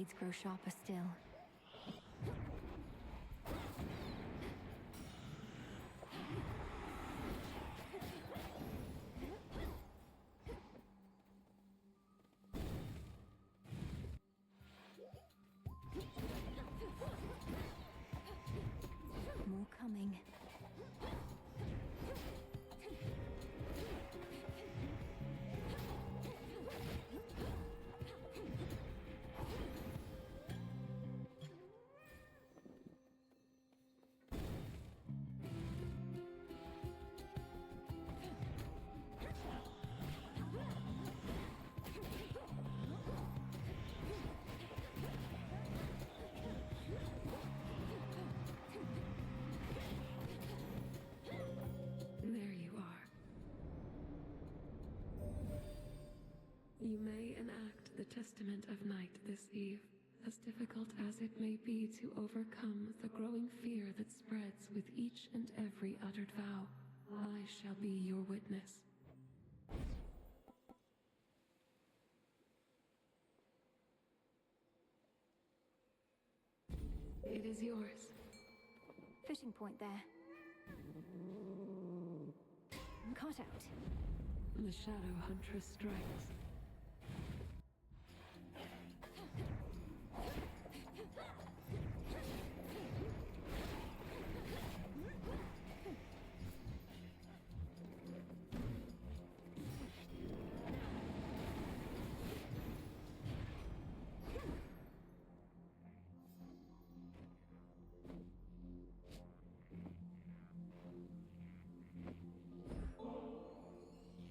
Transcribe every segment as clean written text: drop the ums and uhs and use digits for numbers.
blades grow sharper still. More coming. There you are. You may enact the Testament of Night this eve, as difficult as it may be to overcome the growing fear that spreads with each and every uttered vow. I shall be your witness. It is yours. Fishing point there. Caught out. The Shadow Huntress strikes.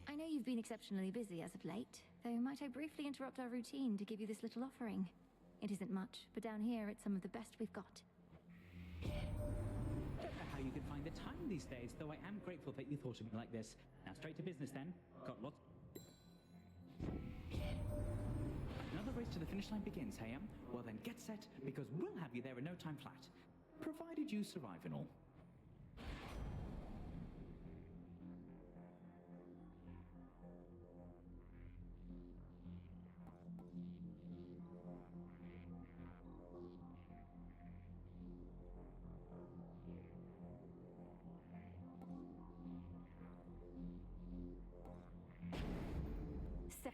I know you've been exceptionally busy as of late, though might I briefly interrupt our routine to give you this little offering? It isn't much, but down here it's some of the best we've got. Don't know how you can find the time these days, though I am grateful that you thought of me like this. Now straight to business then. Got lots... Another race to the finish line begins, hey? Well then get set, because we'll have you there in no time flat. Provided you survive and all. Set.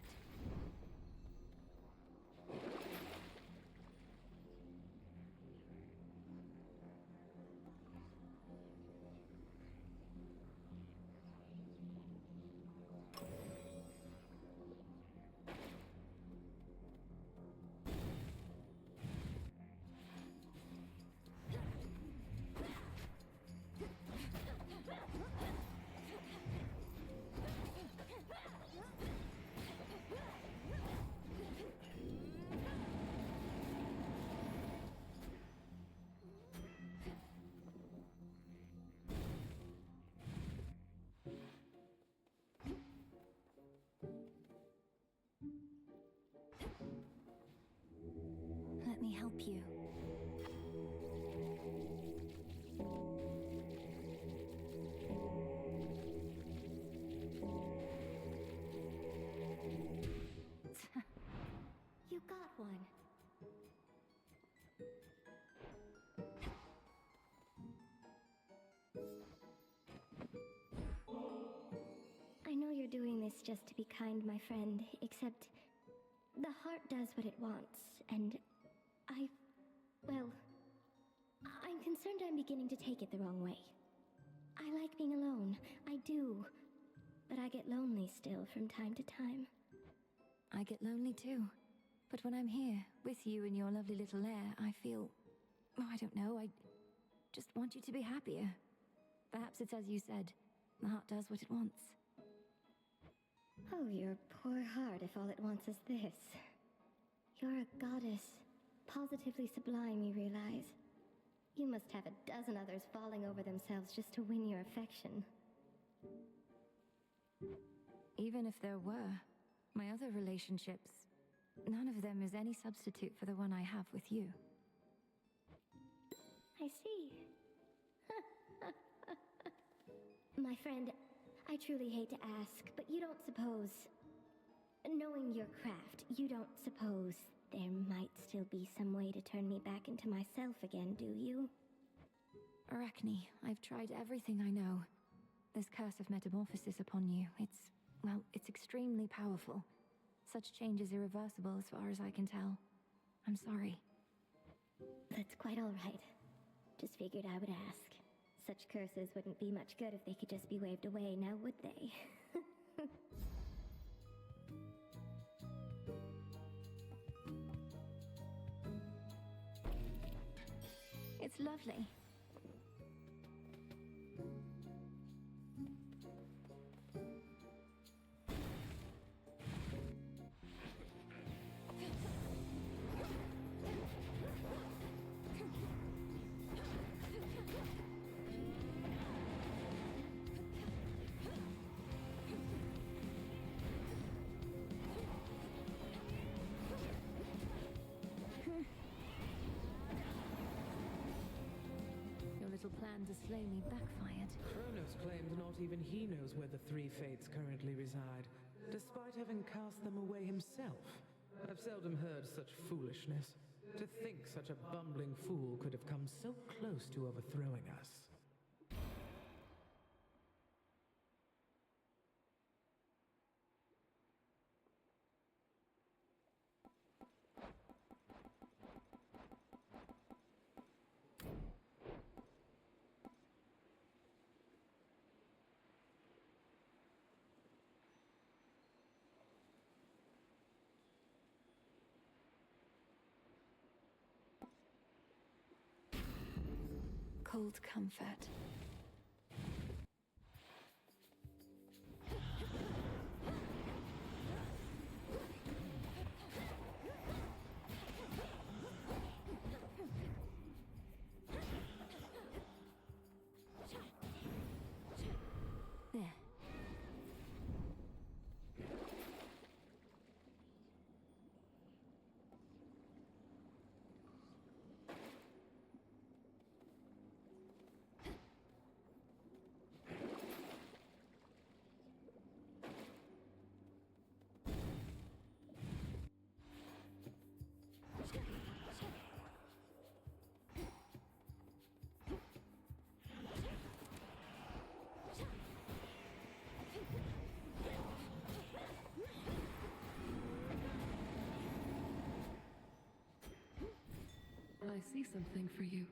Let me help you. You got one. I know you're doing this just to be kind, my friend, except the heart does what it wants, and I'm concerned I'm beginning to take it the wrong way. I like being alone, I do, but I get lonely still from time to time. I get lonely too. But when I'm here, with you in your lovely little lair, I feel... Oh, I don't know, I just want you to be happier. Perhaps it's as you said, the heart does what it wants. Oh, your poor heart if all it wants is this. You're a goddess. Positively sublime, you realize. You must have a dozen others falling over themselves just to win your affection. Even if there were, my other relationships, none of them is any substitute for the one I have with you. I see. My friend, I truly hate to ask, but you don't suppose... Knowing your craft, you don't suppose there might still be some way to turn me back into myself again, do you? Arachne, I've tried everything I know. This curse of metamorphosis upon you, it's extremely powerful. Such change is irreversible as far as I can tell. I'm sorry. That's quite all right. Just figured I would ask. Such curses wouldn't be much good if they could just be waved away, now would they? It's lovely. Plan to slay me backfired. Cronos claimed not even he knows where the three fates currently reside, despite having cast them away himself. I've seldom heard such foolishness. To think such a bumbling fool could have come so close to overthrowing us. Cold comfort. There. I see something for you.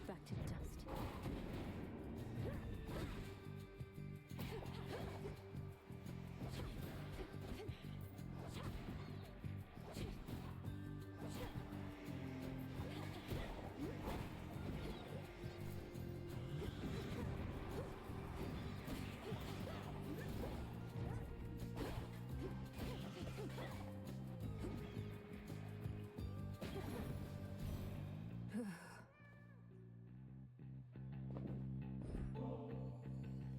Back to dust.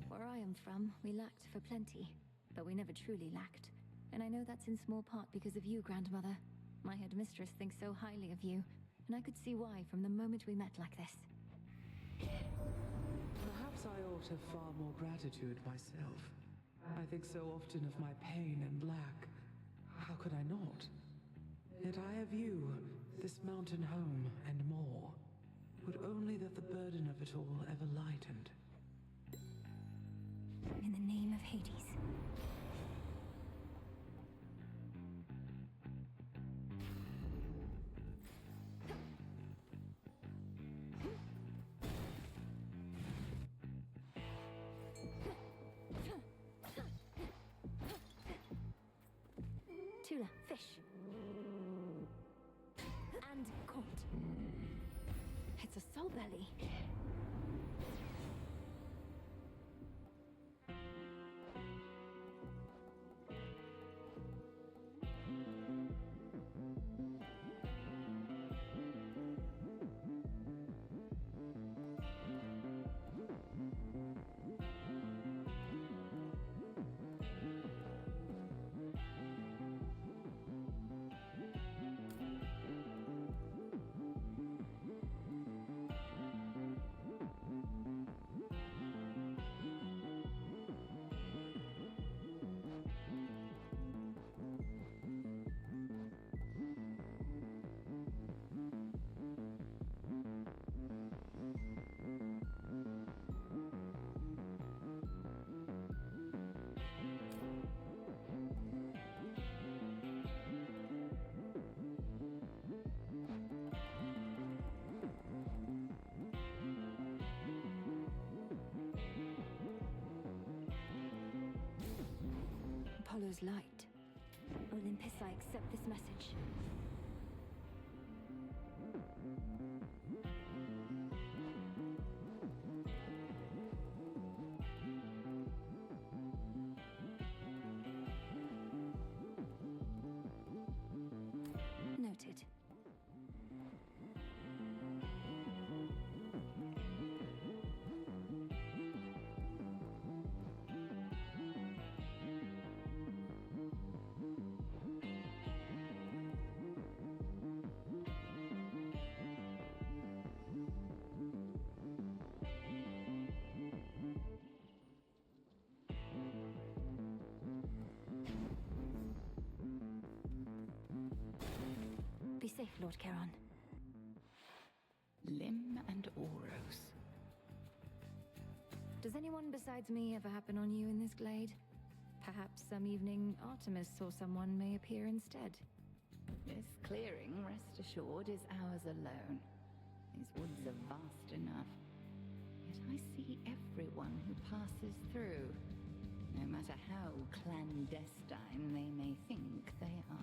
Where I am from, we lacked for plenty, but we never truly lacked. And I know that's in small part because of you, Grandmother. My headmistress thinks so highly of you, and I could see why from the moment we met like this. Perhaps I ought to have far more gratitude myself. I think so often of my pain and lack. How could I not? Yet I have you, this mountain home, and more. Would only that the burden of it all ever lightened. In the name of Hades. Tula, fish. And caught. It's a soul belly. Apollo's light. Olympus, I accept this message. Noted. Be safe, Lord Charon. Limb and Oros. Does anyone besides me ever happen on you in this glade? Perhaps some evening Artemis or someone may appear instead. This clearing, rest assured, is ours alone. These woods are vast enough. Yet I see everyone who passes through, no matter how clandestine they may think they are.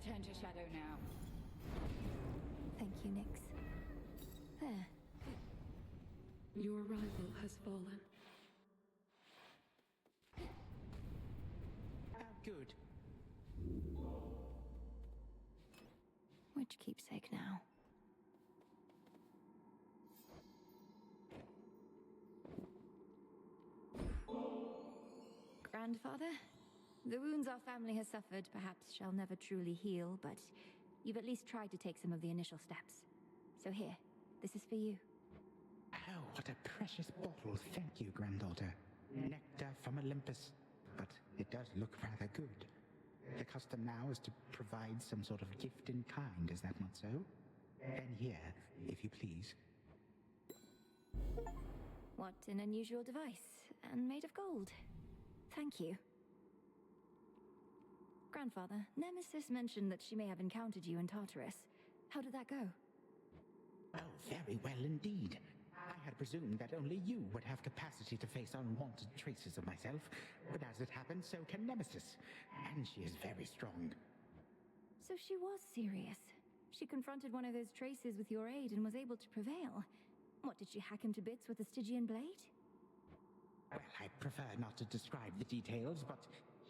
return to shadow now. Thank you, Nyx. There. Your rival has fallen. Good. Which keepsake now? Grandfather? The wounds our family has suffered perhaps shall never truly heal, but you've at least tried to take some of the initial steps. So here, this is for you. Oh, what a precious bottle. Thank you, granddaughter. Nectar from Olympus. But it does look rather good. The custom now is to provide some sort of gift in kind, is that not so? And here, if you please. What an unusual device, and made of gold. Thank you. Grandfather, Nemesis mentioned that she may have encountered you in Tartarus. How did that go? Oh, very well indeed. I had presumed that only you would have capacity to face unwanted traces of myself, but as it happens, so can Nemesis, and she is very strong. So she was serious. She confronted one of those traces with your aid and was able to prevail. What, did she hack him to bits with a Stygian blade? Well, I prefer not to describe the details, but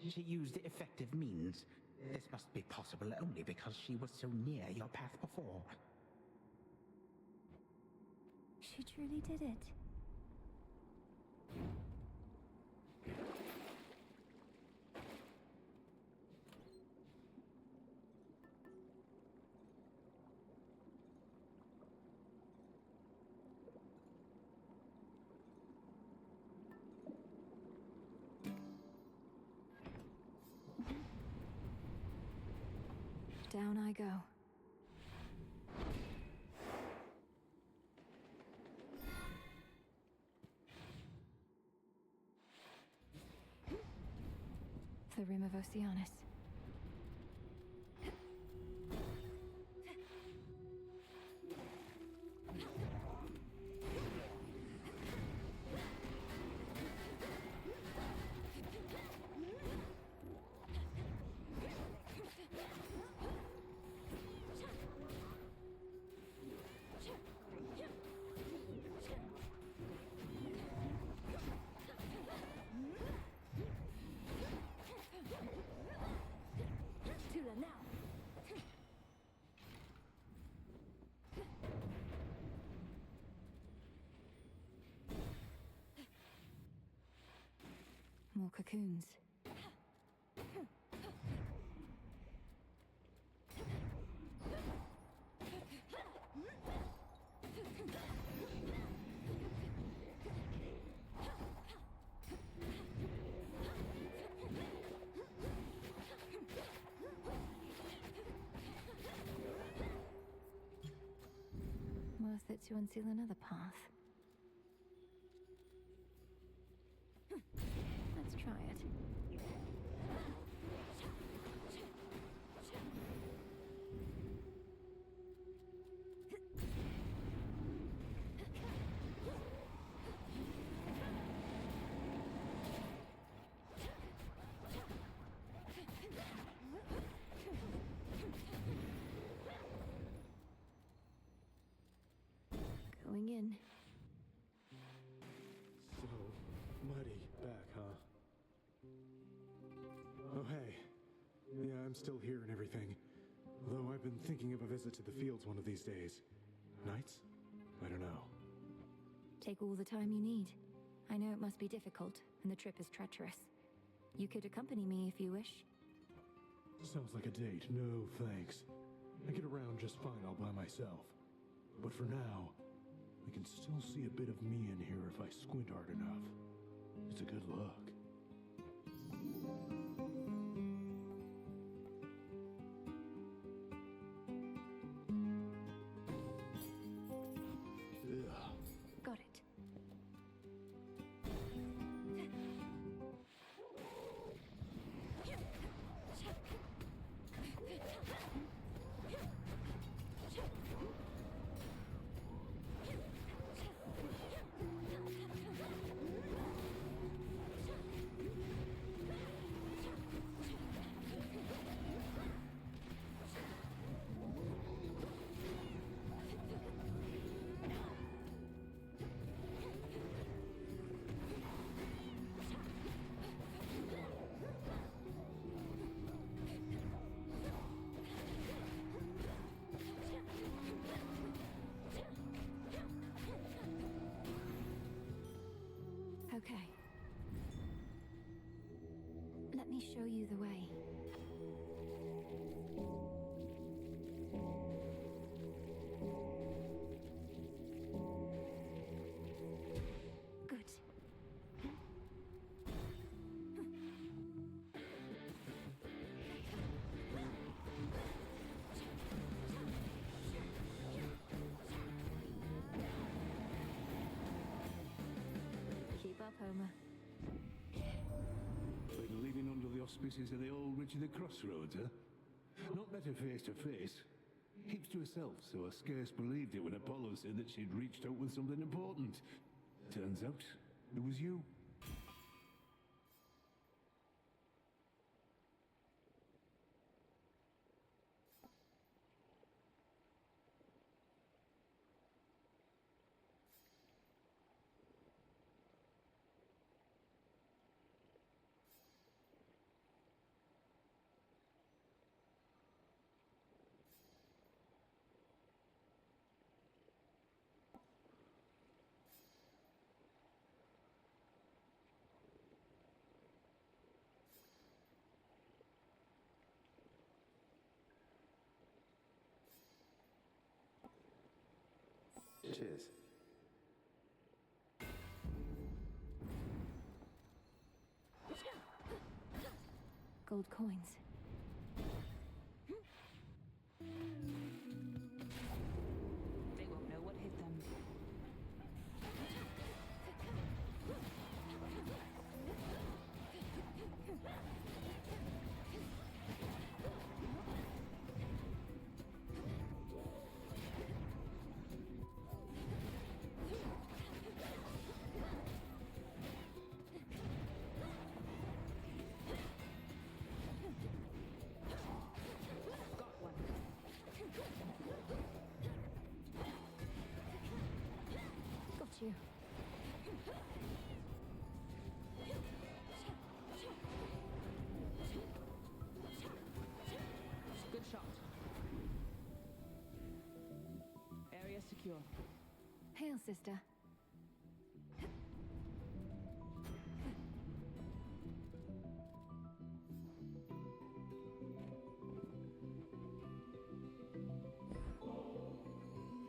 she used effective means. This must be possible only because she was so near your path before. She truly did it. Down I go. The rim of Oceanus. More cocoons. Worth it to unseal another path. Let's try it. Going in. So, muddy back, huh? Oh, hey. Yeah, I'm still here and everything. Though I've been thinking of a visit to the fields one of these days. Nights? I don't know. Take all the time you need. I know it must be difficult, and the trip is treacherous. You could accompany me if you wish. Sounds like a date. No, thanks. I get around just fine all by myself. But for now, I can still see a bit of me in here if I squint hard enough. It's a good look. Ugh. Got it. auspices of the old Witch of the Crossroads, huh? Not met her face to face. Keeps to herself, so I scarce believed it when Apollo said that she'd reached out with something important. Turns out, it was you. Cheers. Gold coins. They won't know what hit them. You. Good shot. Area secure. Hail, sister.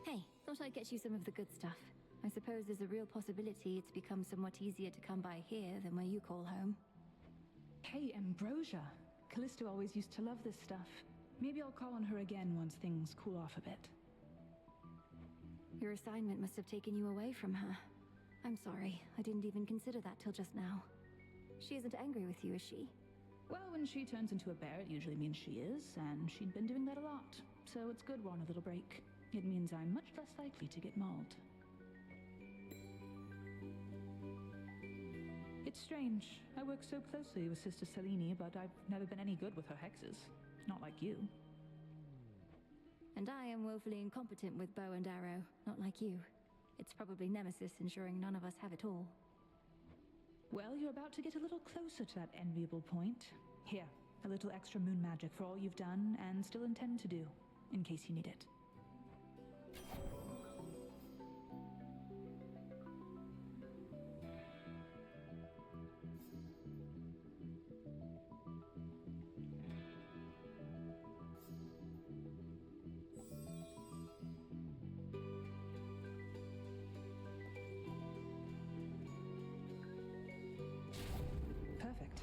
Hey, thought I'd get you some of the good stuff. I suppose there's a real possibility it's become somewhat easier to come by here than where you call home. Hey, Ambrosia. Callisto always used to love this stuff. Maybe I'll call on her again once things cool off a bit. Your assignment must have taken you away from her. I'm sorry, I didn't even consider that till just now. She isn't angry with you, is she? Well, when she turns into a bear, it usually means she is, and she'd been doing that a lot. So it's good we're on a little break. It means I'm much less likely to get mauled. It's strange. I work so closely with Sister Selene, but I've never been any good with her hexes. Not like you. And I am woefully incompetent with bow and arrow, not like you. It's probably Nemesis ensuring none of us have it all. Well, you're about to get a little closer to that enviable point. Here, a little extra moon magic for all you've done and still intend to do, in case you need it. Perfect.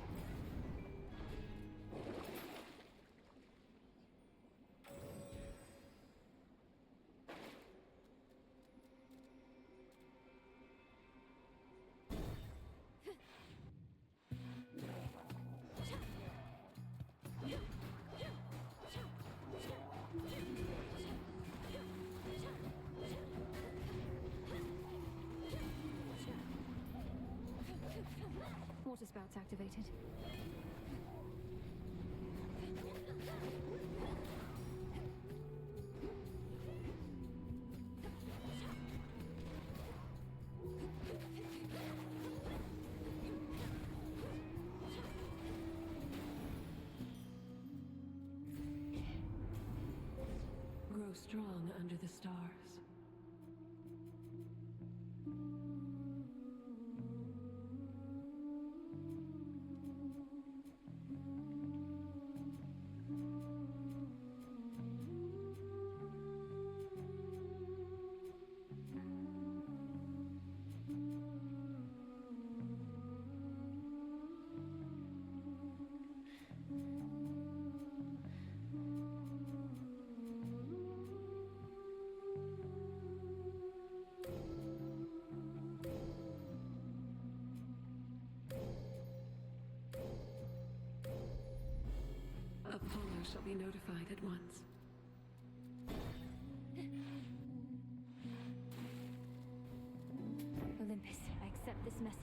Water spouts activated. Grow strong under the stars. shall be notified at once. Olympus, I accept this message.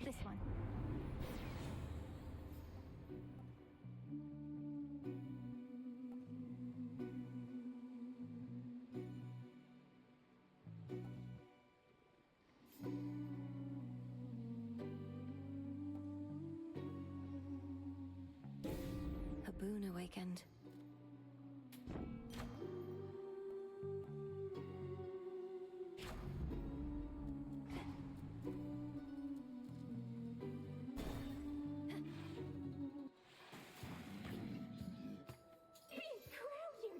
This one. A boon awakened.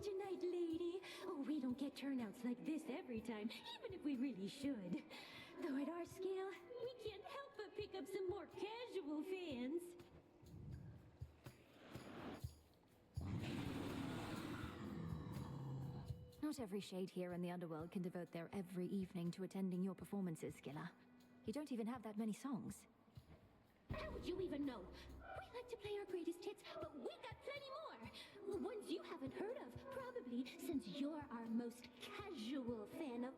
Tonight, lady. Oh, we don't get turnouts like this every time, even if we really should. Though at our scale, we can't help but pick up some more casual fans. Not every shade here in the underworld can devote their every evening to attending your performances, Skilla. You don't even have that many songs. How would you even know? We like to play our greatest hits, but we got plenty more. Ones you haven't heard of, probably, since you're our most casual fan of...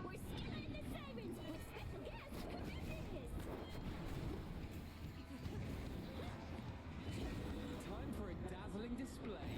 We're Skilla and the Sirens with special guest, Hephaestus! Time for a dazzling display.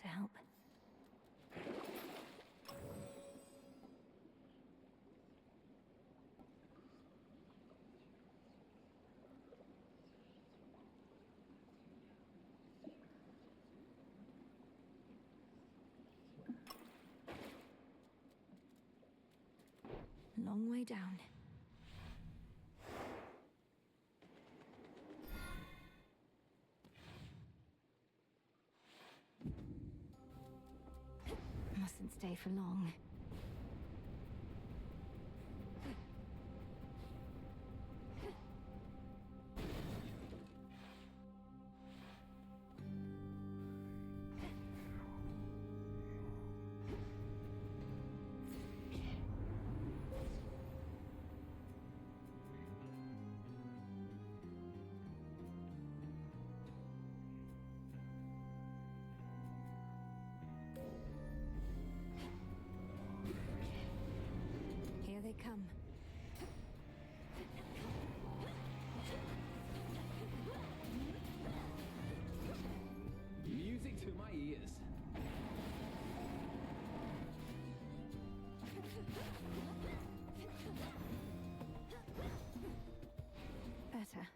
to help. Long way down. Mustn't stay for long. Here they come. Music to my ears. Better.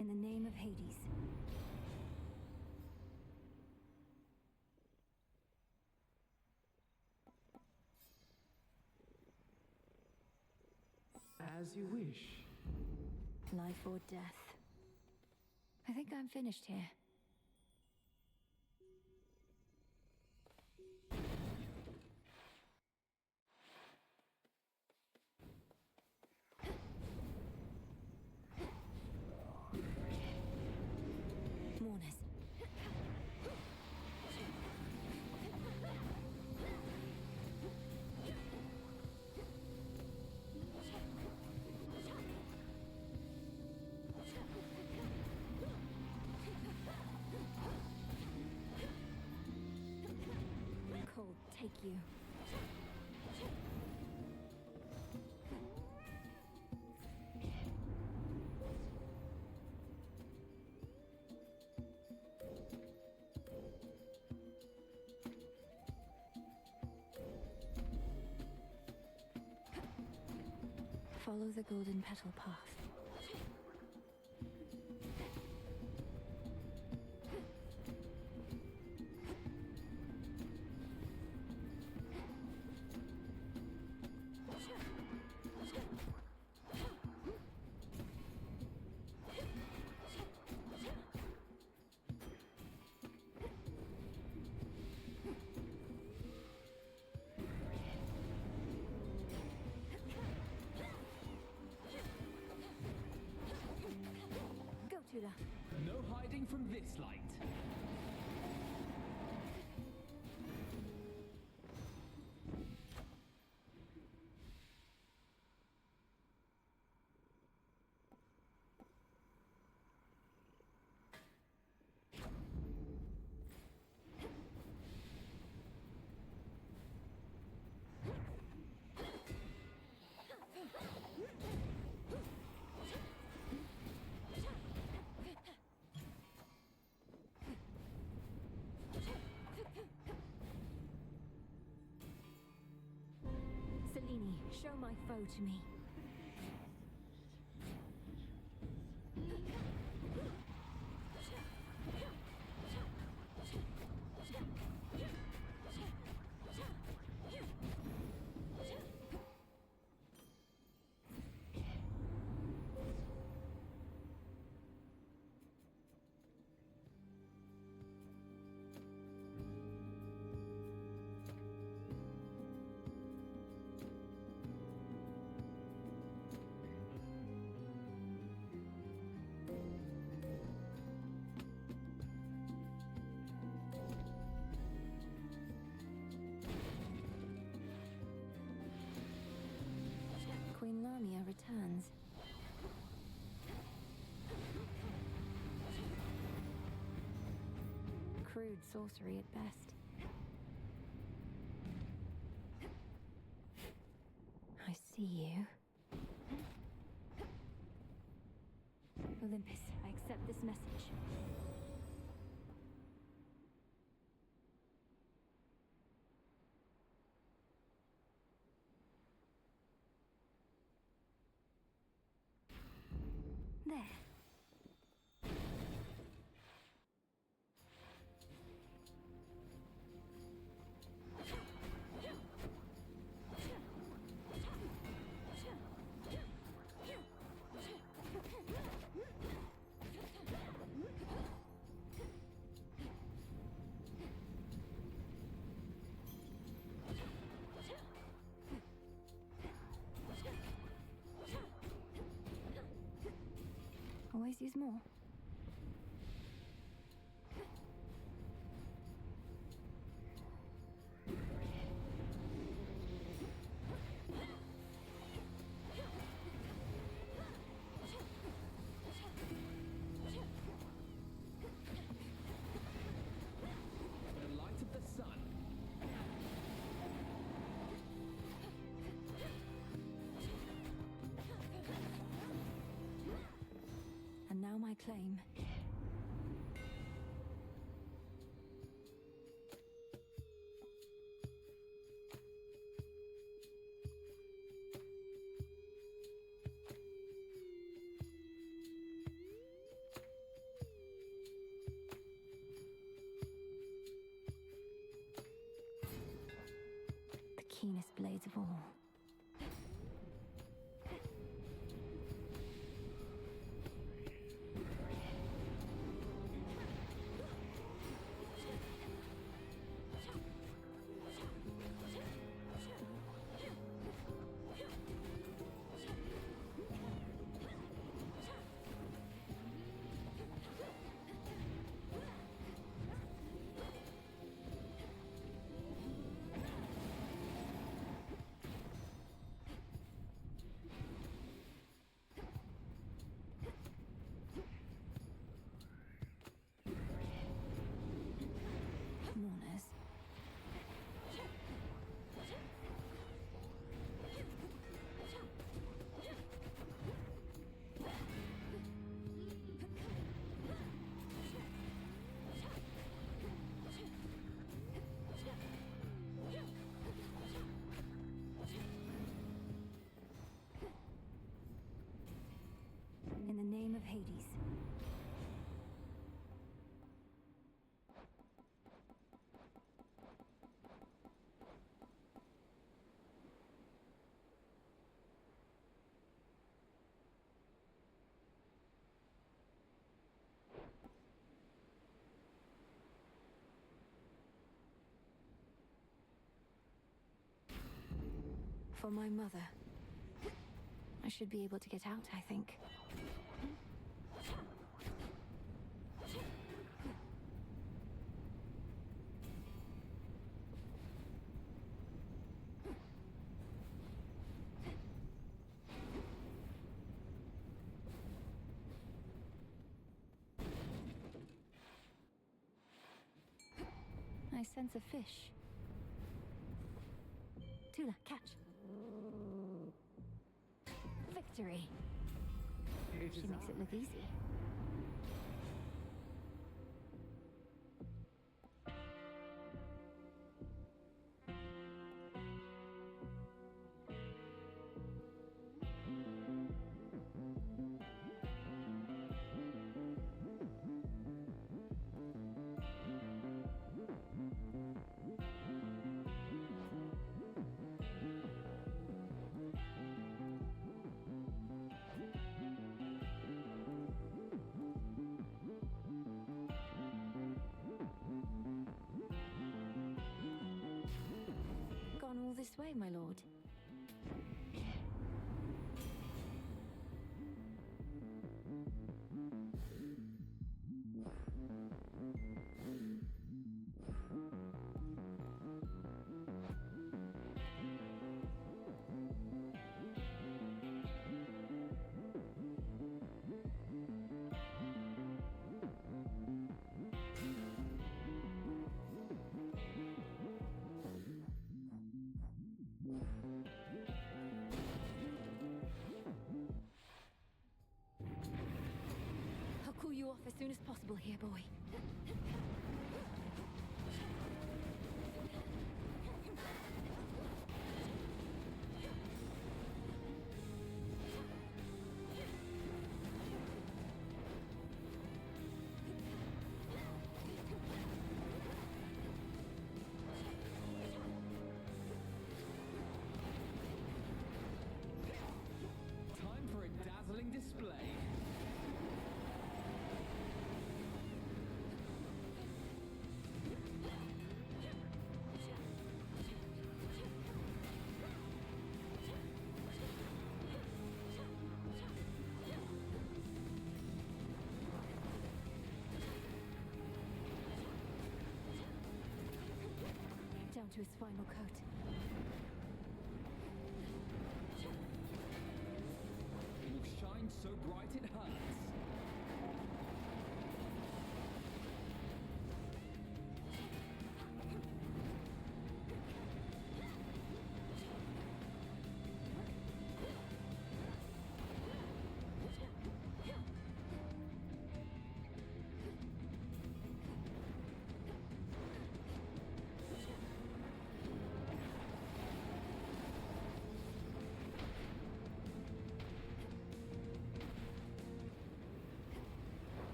In the name of Hades. As you wish. Life or death. I think I'm finished here. Mourners. Cold, take you. Follow the golden petal path. Go, Tudor. No hiding from this light. Selene, show my foe to me. crude sorcery at best. I see you. Olympus, I accept this message. There. Always use more. The light of the sun. And now my claim. The keenest blades of all. Mourners. In the name of Hades. For my mother. I should be able to get out, I think. I sense a fish. Tula, catch. Victory. She makes it look easy. Gone all this way, my lord. as soon as possible here, boy. Time for a dazzling display. Down to his final coat. It will shine so bright it hurts.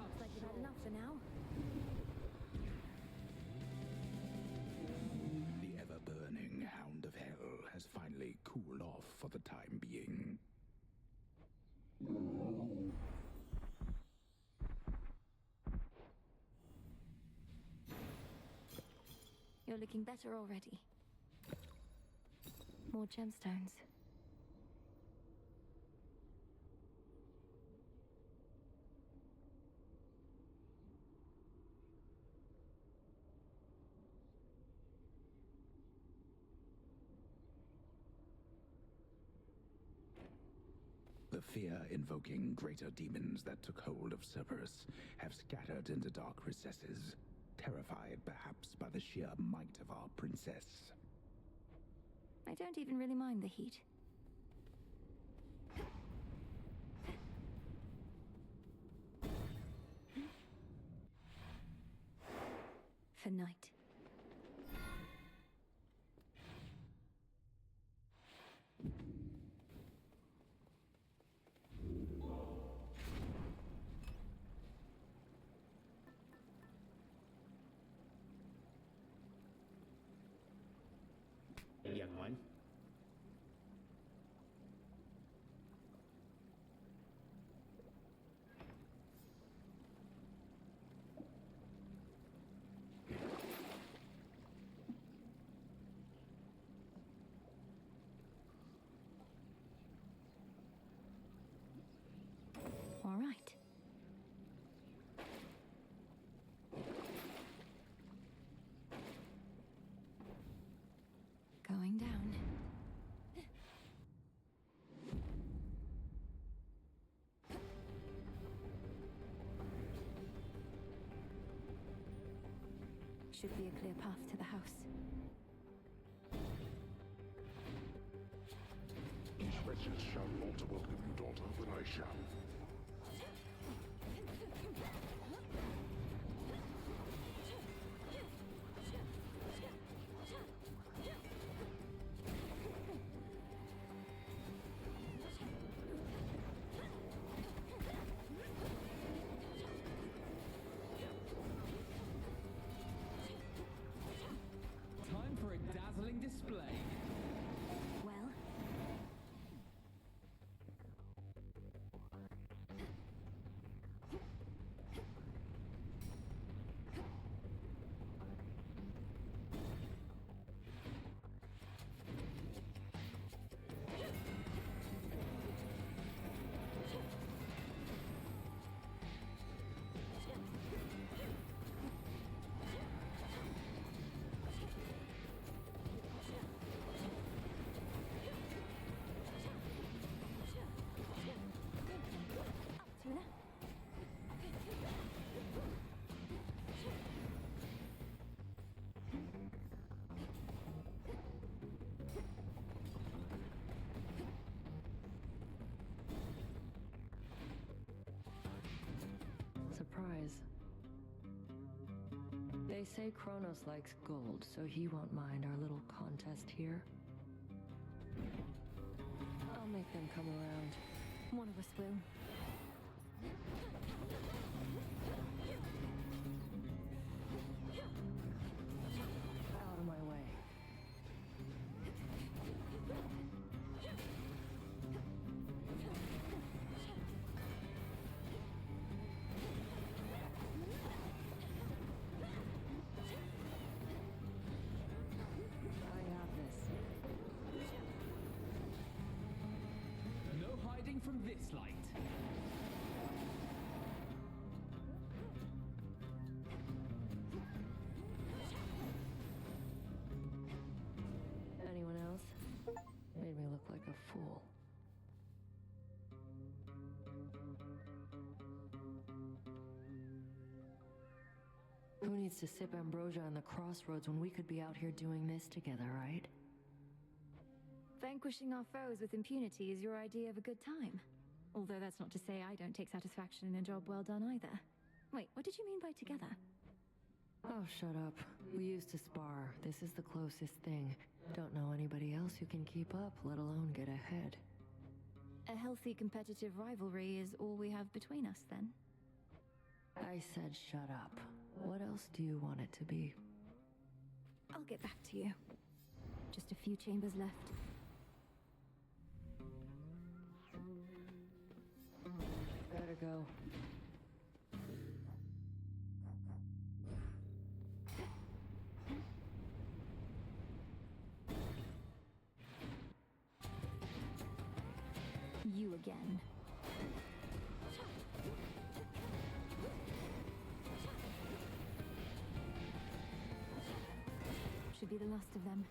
Looks like you've had enough for now. The ever-burning Hound of Hell has finally cooled off for the time being. You're looking better already. More gemstones. The fear-invoking greater demons that took hold of Cerberus have scattered into dark recesses, terrified perhaps by the sheer might of our princess. I don't even really mind the heat. For night. Young one. All right. Going down. Should be a clear path to the house. Each wretched shall not welcome you, daughter, but I shall. Time for a dazzling display. Well, They say Cronos likes gold, so he won't mind our little contest here. I'll make them come around. One of us will. Out of my way. I have this. No hiding from this light. Anyone else? Made me look like a fool. Who needs to sip ambrosia on the crossroads when we could be out here doing this together, right? Vanquishing our foes with impunity is your idea of a good time. Although that's not to say I don't take satisfaction in a job well done either. Wait, what did you mean by together? Oh, shut up. We used to spar. This is the closest thing. Don't know anybody else who can keep up, let alone get ahead. A healthy competitive rivalry is all we have between us, then? I said shut up. What else do you want it to be? I'll get back to you. Just a few chambers left. Better go. You again. Should be the last of them.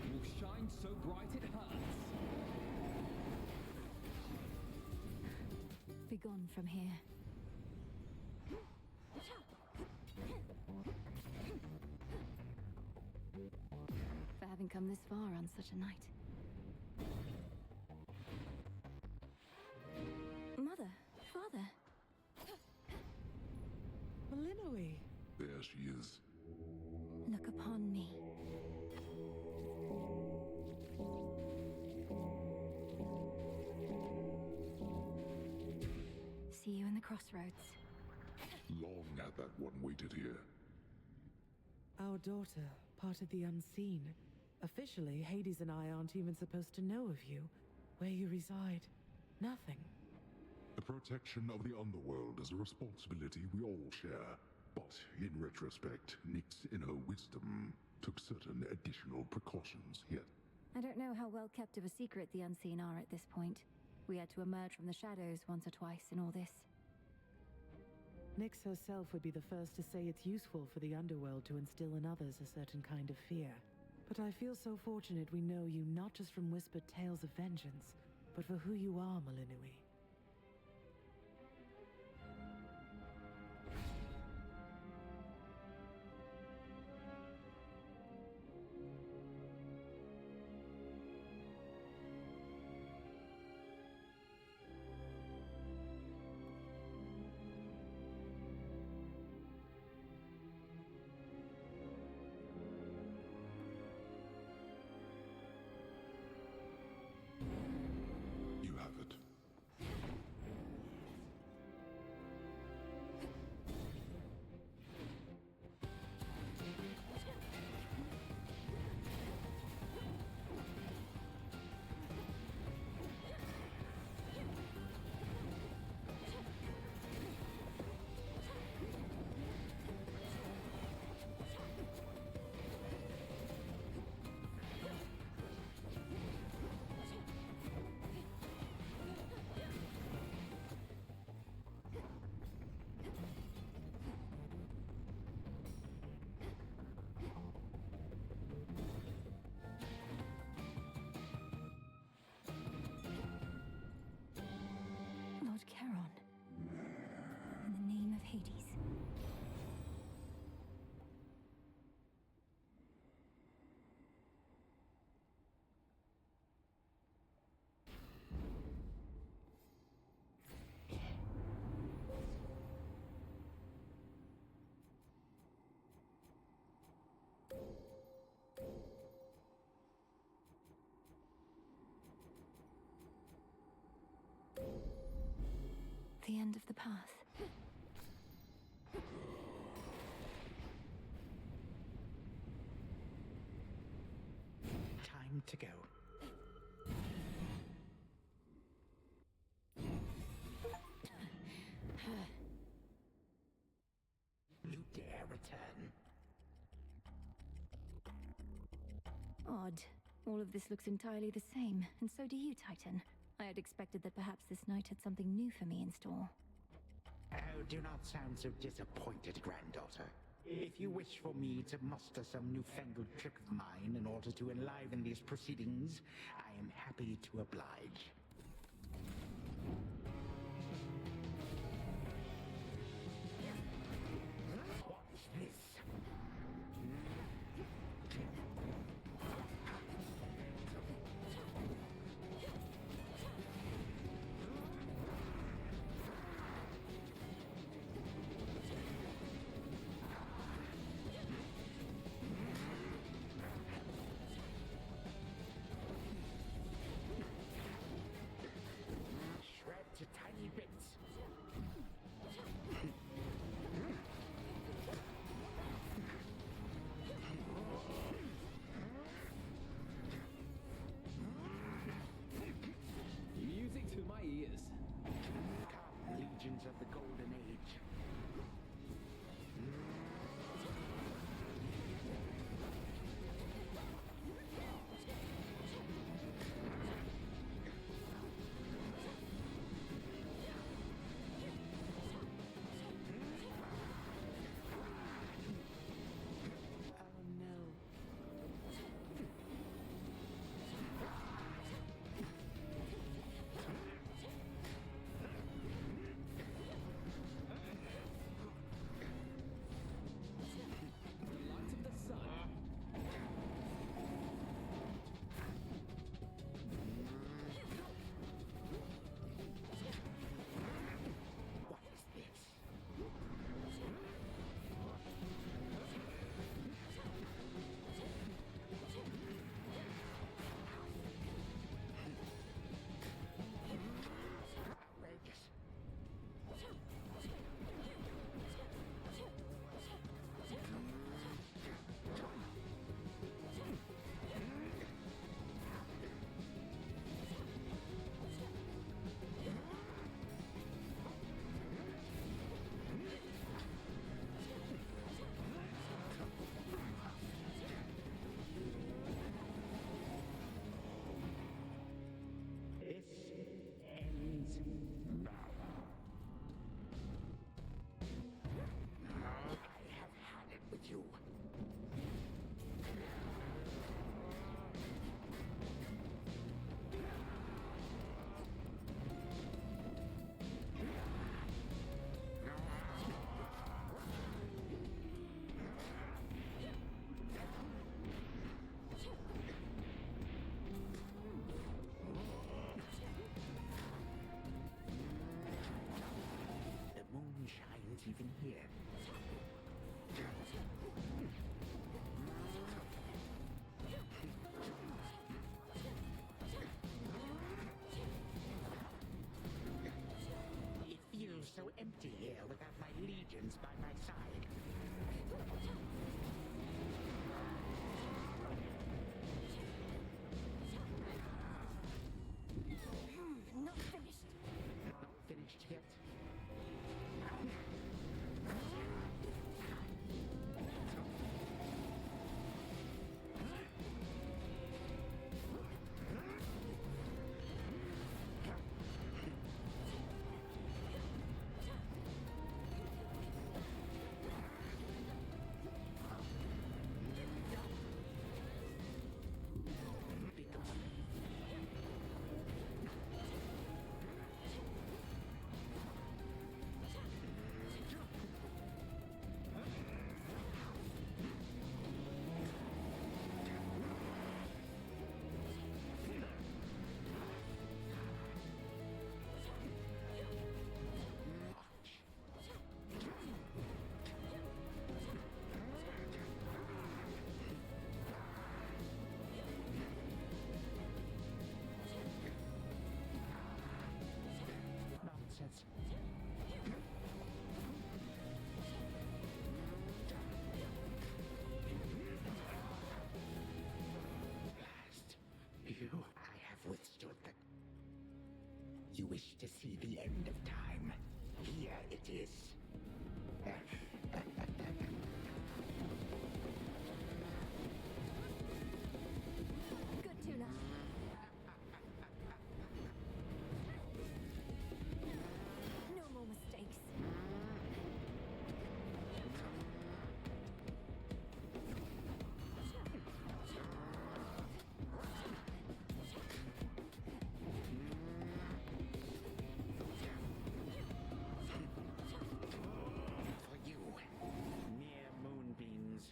Will shine so bright it hurts. Begone from here. For having come this far on such a night. Mother, father. Melinoe! There she is. Look upon me. See you in the crossroads. Long had that one waited here. Our daughter, part of the unseen. Officially, Hades and I aren't even supposed to know of you, where you reside. Nothing. The protection of the underworld is a responsibility we all share. But in retrospect, Nyx's inner wisdom took certain additional precautions here. I don't know how well kept of a secret the unseen are at this point. We had to emerge from the shadows once or twice in all this. Nyx herself would be the first to say it's useful for the underworld to instill in others a certain kind of fear. But I feel so fortunate we know you not just from whispered tales of vengeance, but for who you are, Melinoe. You have it. the end of the path. Time to go. You dare return? Odd. All of this looks entirely the same, and so do you, Titan. I had expected that perhaps this night had something new for me in store. Oh, do not sound so disappointed, granddaughter. If you wish for me to muster some newfangled trick of mine in order to enliven these proceedings, I am happy to oblige. What is this? Shred to tiny bits. Music to my ears. Come, legions of the Golden Age. Oh no. Light of the sun. What is this? Outrageous. This ends now. I have had it with you. The moon shines even here. It feels so empty here without my legions by my side. Not finished. Not finished yet. You wish to see the end of time? Here it is. Good tuna. No more mistakes. For you, mere moonbeams.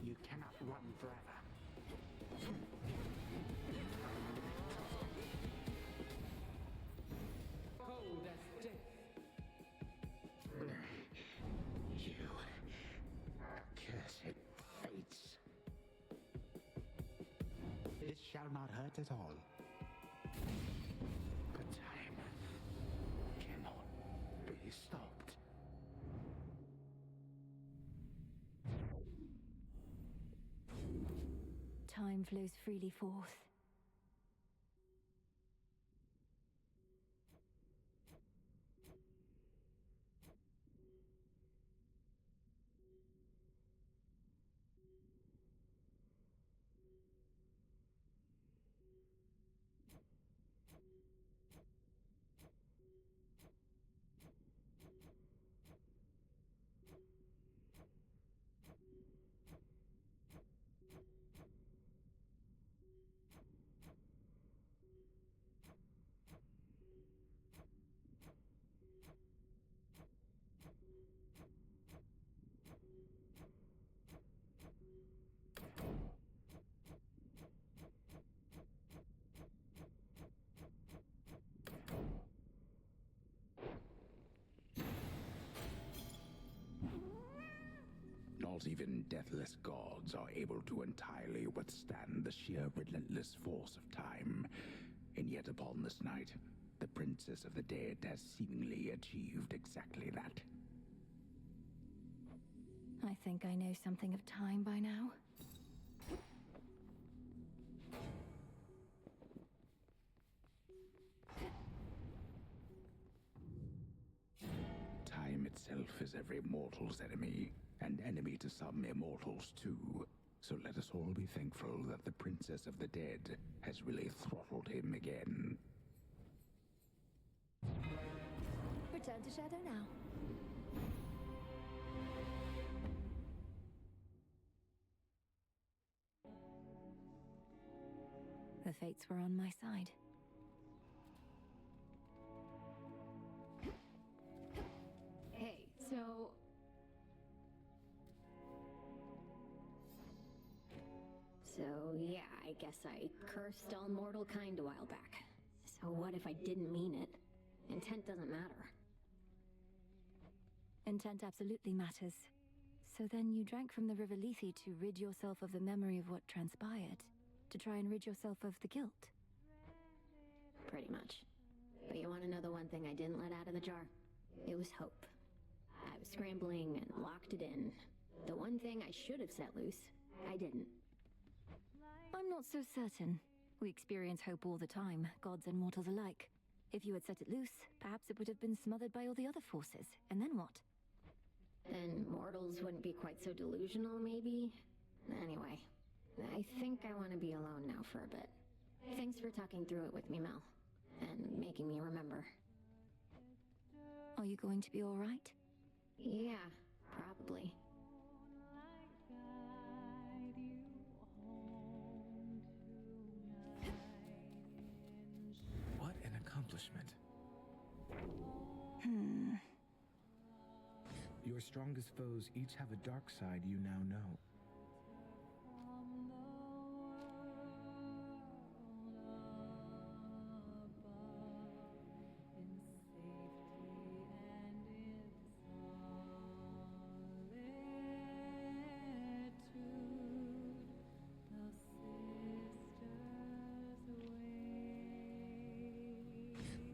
You cannot run forever. Cold as death. You accursed fates. This shall not hurt at all. But time cannot be stopped. Time flows freely forth. Not even deathless gods are able to entirely withstand the sheer relentless force of time. And yet upon this night, the Princess of the Dead has seemingly achieved exactly that. I think I know something of time by now. Time itself is every mortal's enemy, and enemy to some immortals too. So let us all be thankful that the Princess of the Dead has really throttled him again. Return to Shadow now. The fates were on my side. Hey, so... So, yeah, I guess I cursed all mortal kind a while back. So what if I didn't mean it? Intent doesn't matter. Intent absolutely matters. So then you drank from the River Lethe to rid yourself of the memory of what transpired, to try and rid yourself of the guilt. Pretty much. But you want to know the one thing I didn't let out of the jar? It was hope. I was scrambling and locked it in. The one thing I should have set loose, I didn't. I'm not so certain. We experience hope all the time, gods and mortals alike. If you had set it loose, perhaps it would have been smothered by all the other forces. And then what? Then mortals wouldn't be quite so delusional, maybe? Anyway, I think I want to be alone now for a bit. Thanks for talking through it with me, Mel. And making me remember. Are you going to be all right? Yeah, probably. What an accomplishment. Your strongest foes each have a dark side you now know.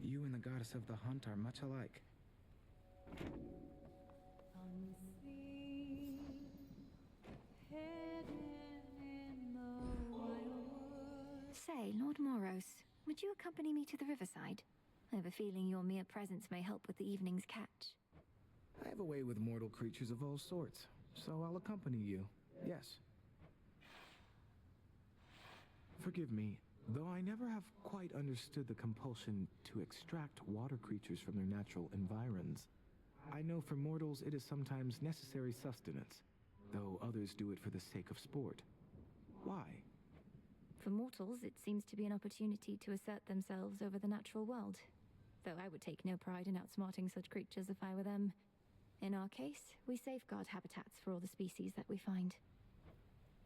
You and the goddess of the hunt are much alike. Say, Lord Moros, would you accompany me to the riverside? I have a feeling your mere presence may help with the evening's catch. I have a way with mortal creatures of all sorts, so I'll accompany you, yes. Forgive me, though I never have quite understood the compulsion to extract water creatures from their natural environs. I know for mortals it is sometimes necessary sustenance, though others do it for the sake of sport. Why? For mortals, it seems to be an opportunity to assert themselves over the natural world. Though I would take no pride in outsmarting such creatures if I were them. In our case, we safeguard habitats for all the species that we find.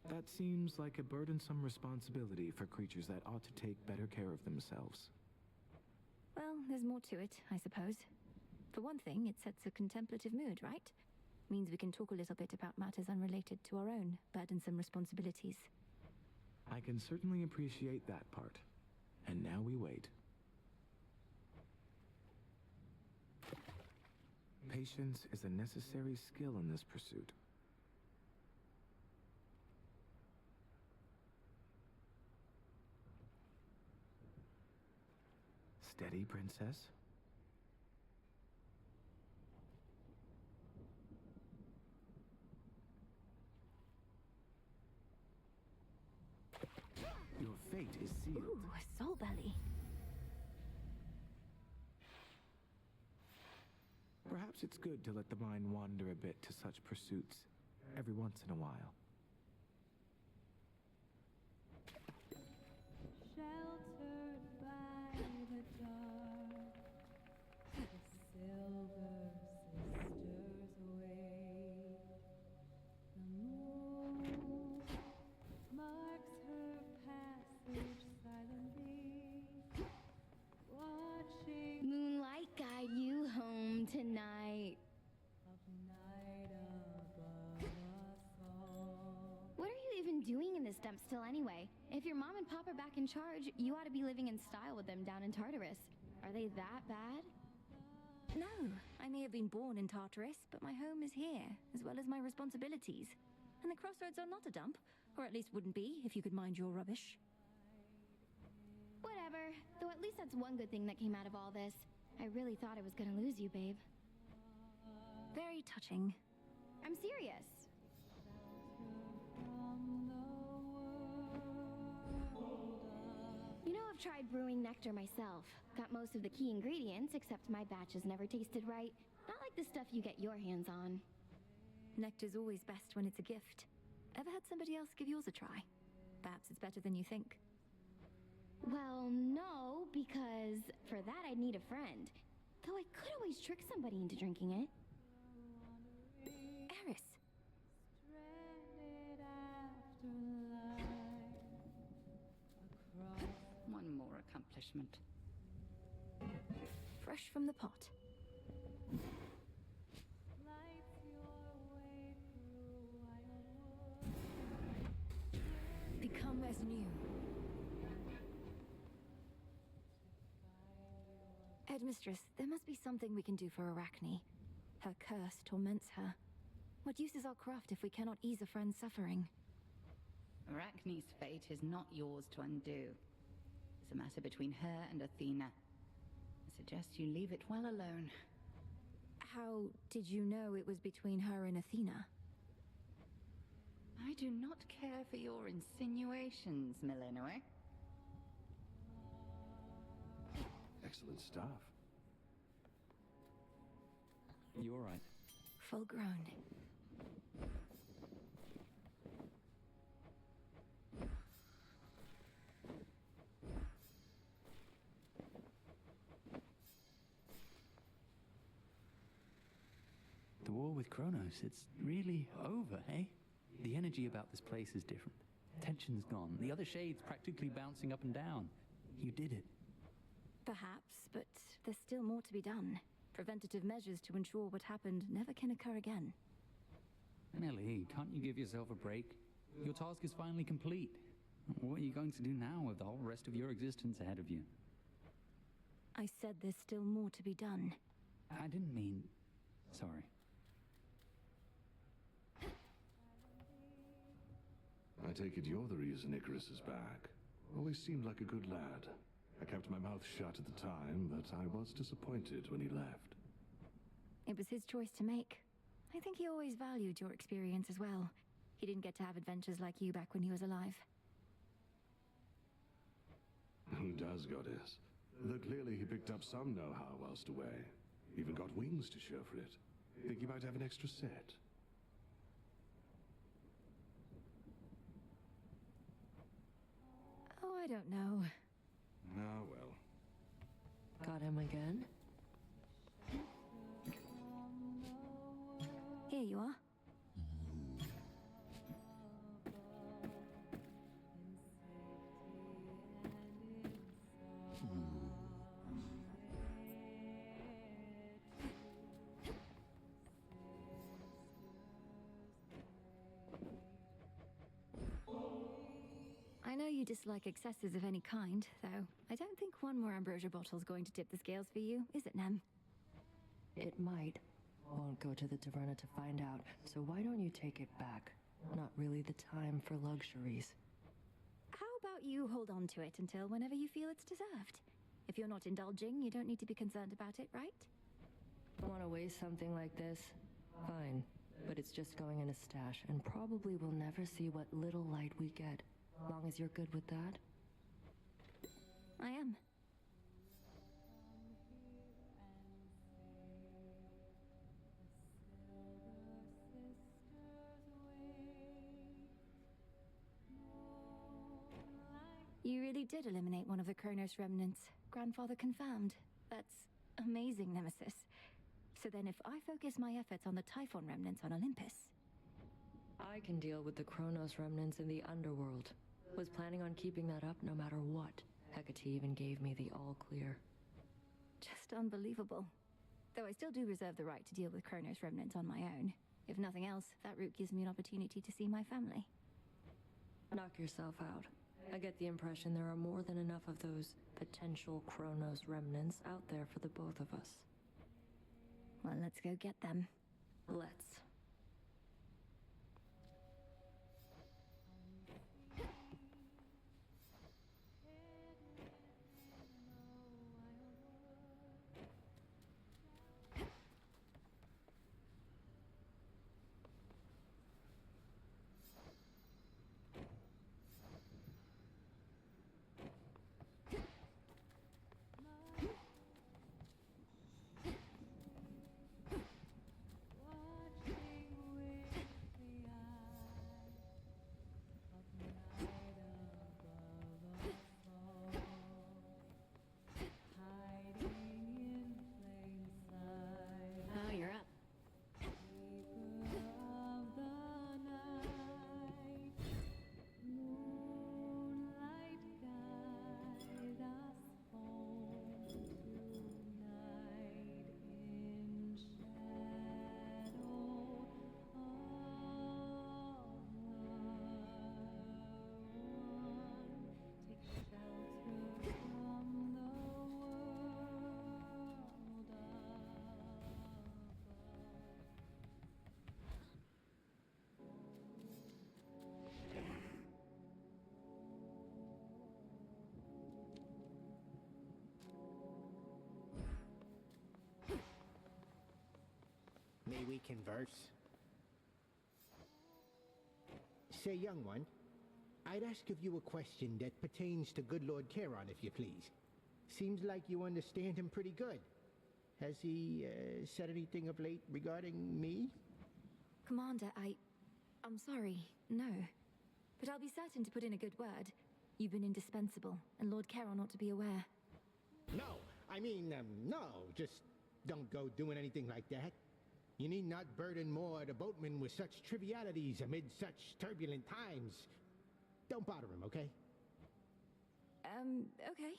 That seems like a burdensome responsibility for creatures that ought to take better care of themselves. Well, there's more to it, I suppose. For one thing, it sets a contemplative mood, right? Means we can talk a little bit about matters unrelated to our own burdensome responsibilities. I can certainly appreciate that part. And now we wait. Patience is a necessary skill in this pursuit. Steady, princess. Your fate is sealed. Ooh, a soul belly. Perhaps it's good to let the mind wander a bit to such pursuits, every once in a while. Sheltered by the dark, the silver sisters wait. The moon marks her passage silently, watching Moonlight guide you home tonight. of night above us all. What are you even doing in this dump still anyway? If your mom and pop are back in charge, you ought to be living in style with them down in Tartarus. Are they that bad? No, I may have been born in Tartarus, but my home is here, as well as my responsibilities. And the crossroads are not a dump, or at least wouldn't be if you could mind your rubbish. Whatever. Though at least that's one good thing that came out of all this. I really thought I was gonna lose you, babe. Very touching. I'm serious. You know, I've tried brewing nectar myself. Got most of the key ingredients, except my batches never tasted right. Not like the stuff you get your hands on. Nectar's always best when it's a gift. Ever had somebody else give yours a try? Perhaps it's better than you think. Well, no, because for that I'd need a friend. Though I could always trick somebody into drinking it. Eris. Stranded afterlife across One more accomplishment. Fresh from the pot. lights your way through wildwood. Become as new. Headmistress, there must be something we can do for Arachne. Her curse torments her. What use is our craft if we cannot ease a friend's suffering? Arachne's fate is not yours to undo. It's a matter between her and Athena. suggest you leave it well alone. How did you know it was between her and Athena? I do not care for your insinuations, Melinoe. Excellent stuff. You all right? Full grown. The war with Cronos, it's really over, eh? The energy about this place is different. Tension's gone. The other shades practically bouncing up and down. You did it. Perhaps, but there's still more to be done. Preventative measures to ensure what happened never can occur again. Nelly, can't you give yourself a break? Your task is finally complete. What are you going to do now with the whole rest of your existence ahead of you? I said there's still more to be done. I didn't mean... Sorry. I take it you're the reason Icarus is back. Always seemed like a good lad. I kept my mouth shut at the time, but I was disappointed when he left. It was his choice to make. I think he always valued your experience as well. He didn't get to have adventures like you back when he was alive. Who does, goddess? Though clearly he picked up some know-how whilst away. Even got wings to show for it. Think you might have an extra set? Oh, I don't know. Ah, well. Got him again? Here you are. I know you dislike excesses of any kind, though. I don't think one more ambrosia bottle's going to tip the scales for you, is it, Nem? It might. Won't go to the taverna to find out, so why don't you take it back? Not really the time for luxuries. How about you hold on to it until whenever you feel it's deserved? If you're not indulging, you don't need to be concerned about it, right? Want to waste something like this? Fine. But it's just going in a stash, and probably we'll never see what little light we get. Long as you're good with that? I am. You really did eliminate one of the Cronos remnants. Grandfather confirmed. That's amazing, Nemesis. So then if I focus my efforts on the Typhon remnants on Olympus... I can deal with the Cronos remnants in the underworld. Was planning on keeping that up no matter what. Hecate even gave me the all-clear. Just unbelievable. Though I still do reserve the right to deal with Cronos remnants on my own. If nothing else, that route gives me an opportunity to see my family. Knock yourself out. I get the impression there are more than enough of those potential Cronos remnants out there for the both of us. Well, let's go get them. Let's. May we converse? Say, young one, I'd ask of you a question that pertains to good Lord Charon, if you please. Seems like you understand him pretty good. Has he said anything of late regarding me? Commander, I'm sorry, no. But I'll be certain to put in a good word. You've been indispensable, and Lord Charon ought to be aware. No, I mean, no, just don't go doing anything like that. You need not burden more the boatman with such trivialities amid such turbulent times. Don't bother him, okay? Okay.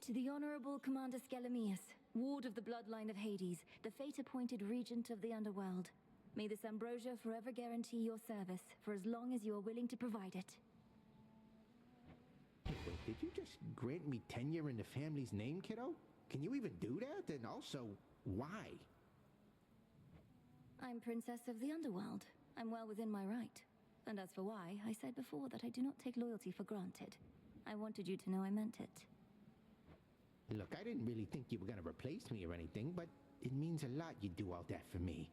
To the Honorable Commander Skelemius, Ward of the Bloodline of Hades, the fate-appointed Regent of the Underworld. May this ambrosia forever guarantee your service for as long as you are willing to provide it. Wait, did you just grant me tenure in the family's name, kiddo? Can you even do that? And also, why? I'm Princess of the Underworld. I'm well within my right. And as for why, I said before that I do not take loyalty for granted. I wanted you to know I meant it. Look, I didn't really think you were going to replace me or anything, but it means a lot you do all that for me.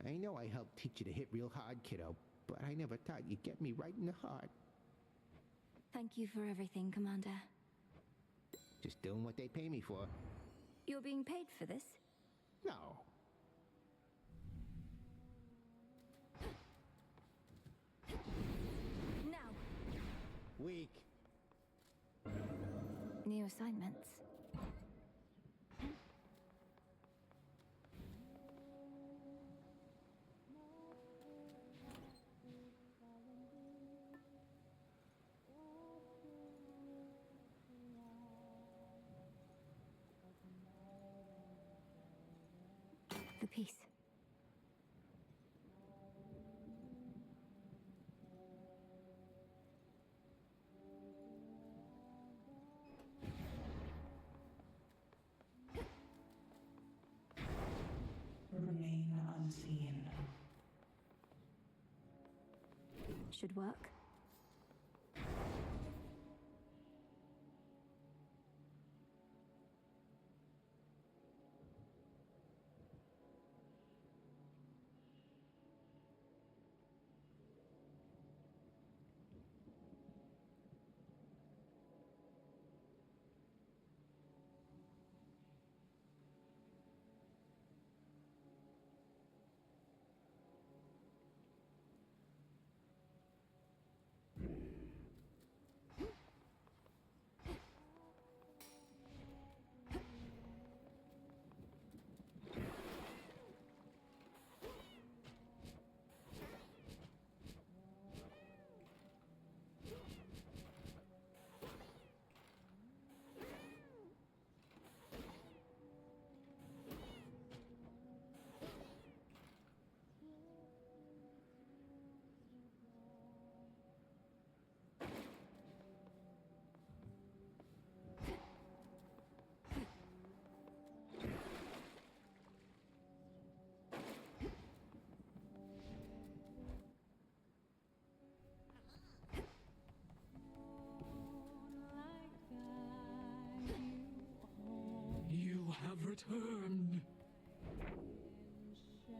I know I helped teach you to hit real hard, kiddo, but I never thought you'd get me right in the heart. Thank you for everything, Commander. Just doing what they pay me for. You're being paid for this? No. Now. Weak. New assignments. The piece. Remain unseen. Should work. You have returned. The sister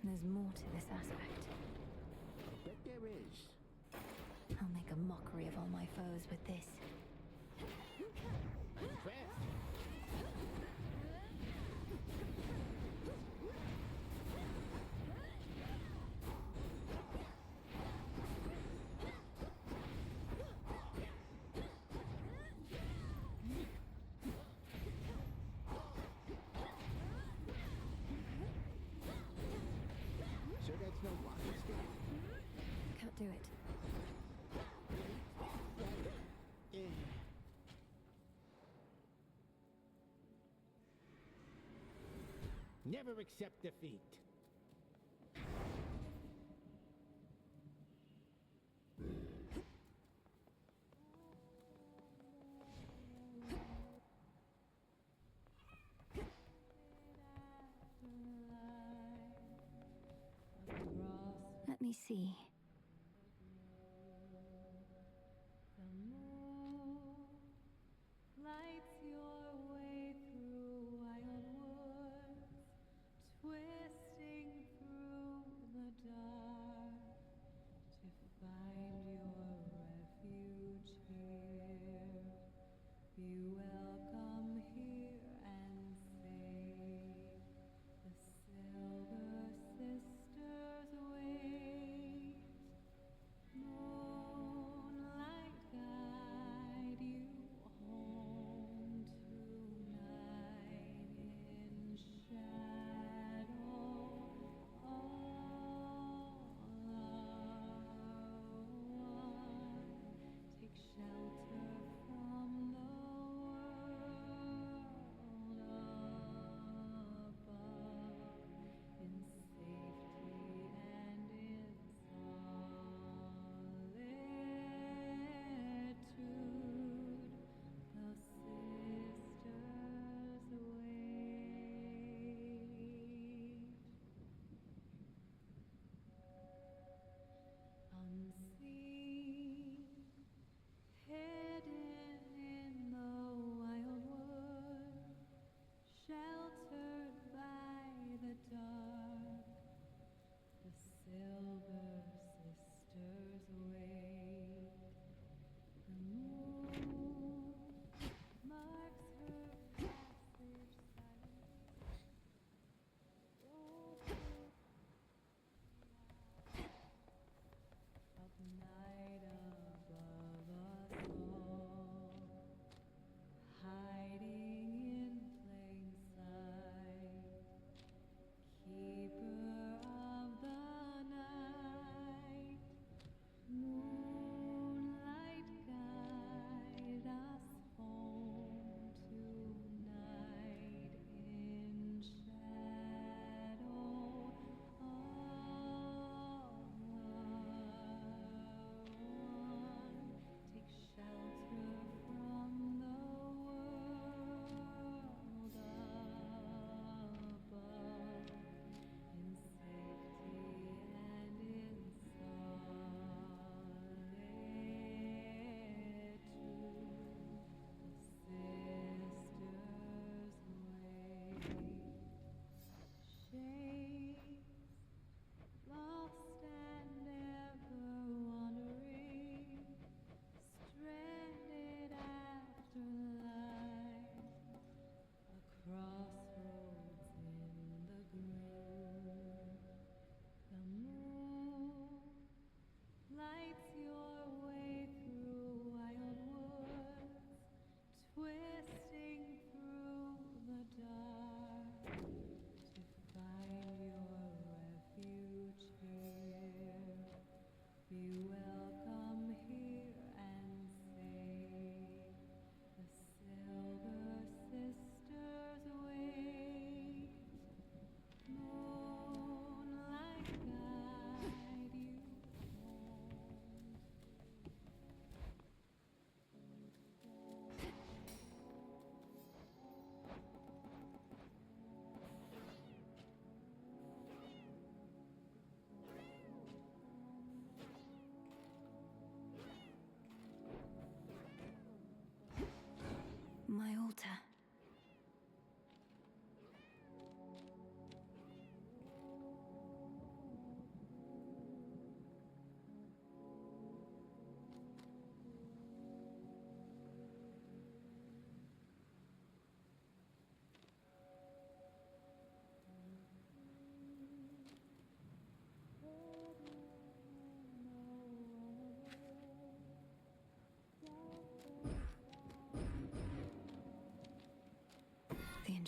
There's more to this aspect. Bet there is. I'll make a mockery of all my foes with this. So that's no walking stick. Can't do it. Never accept defeat. Let me see. Lights your way through wild woods, twisting through the dark to find your refuge here. Be welcome here and save the Silver Sisters' way.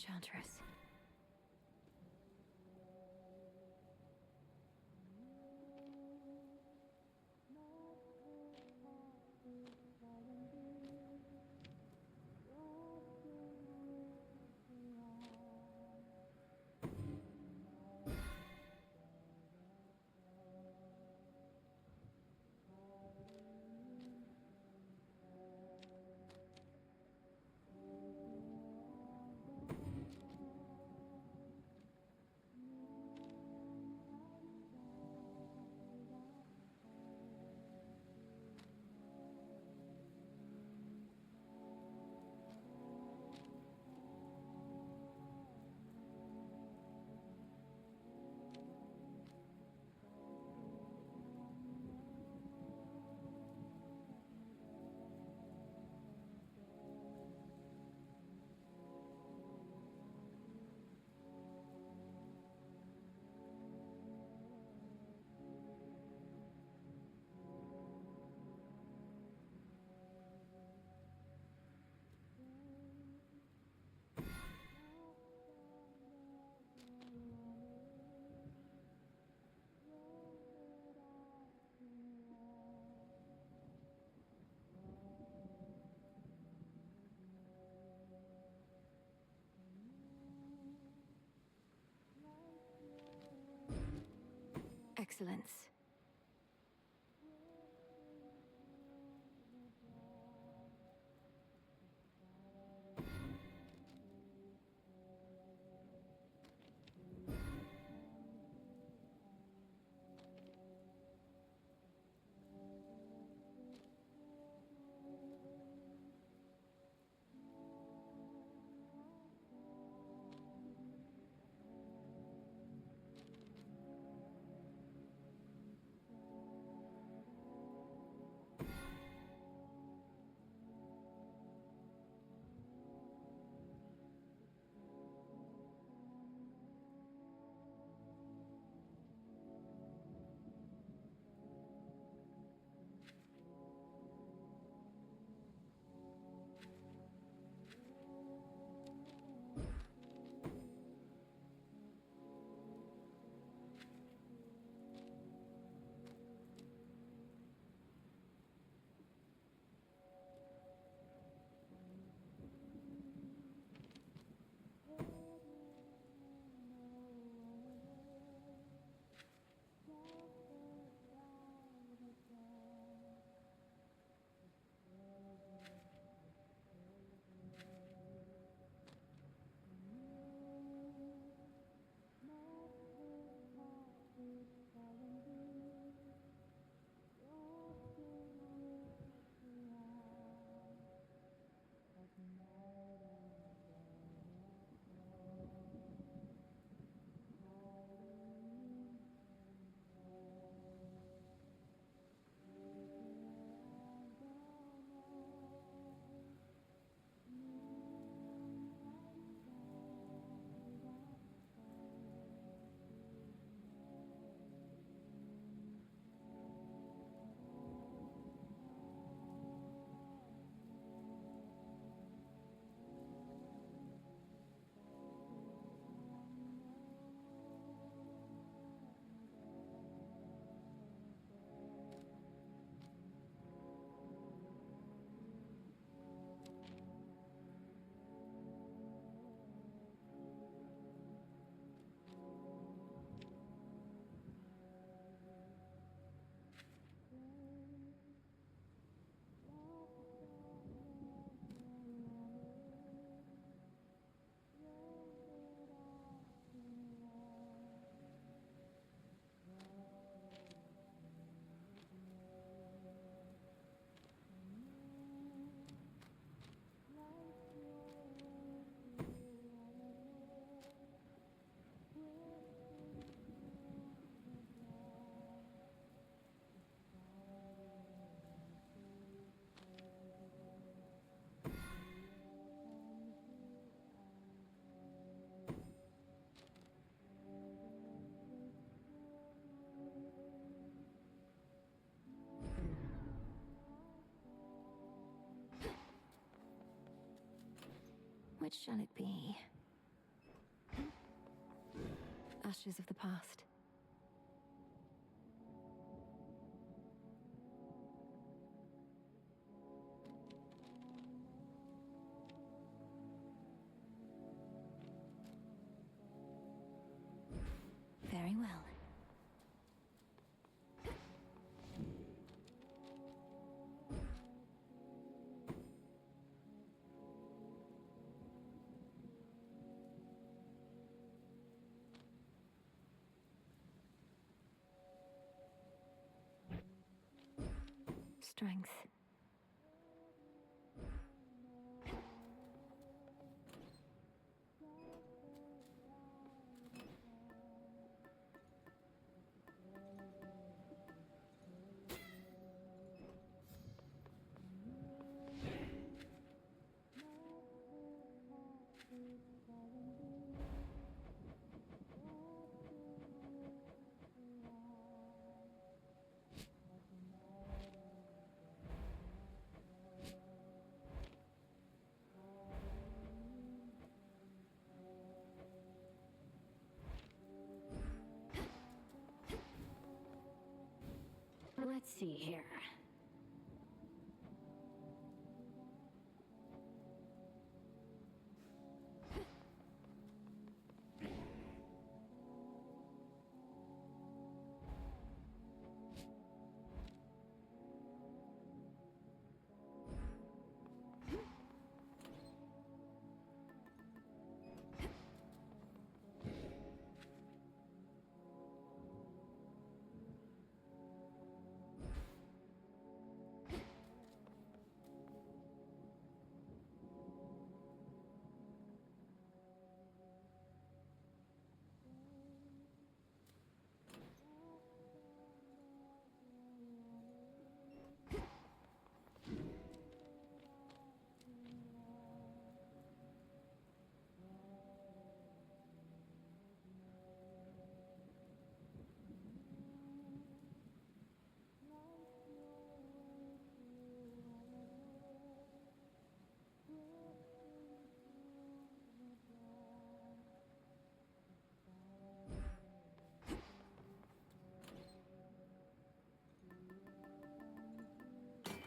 Enchantress. Excellence. Which shall it be? ashes of the past. Very well. Strength. Let's see here.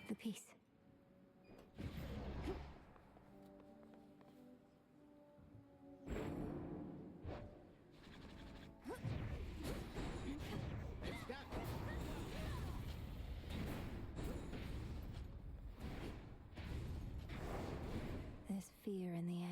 The piece. There's fear in the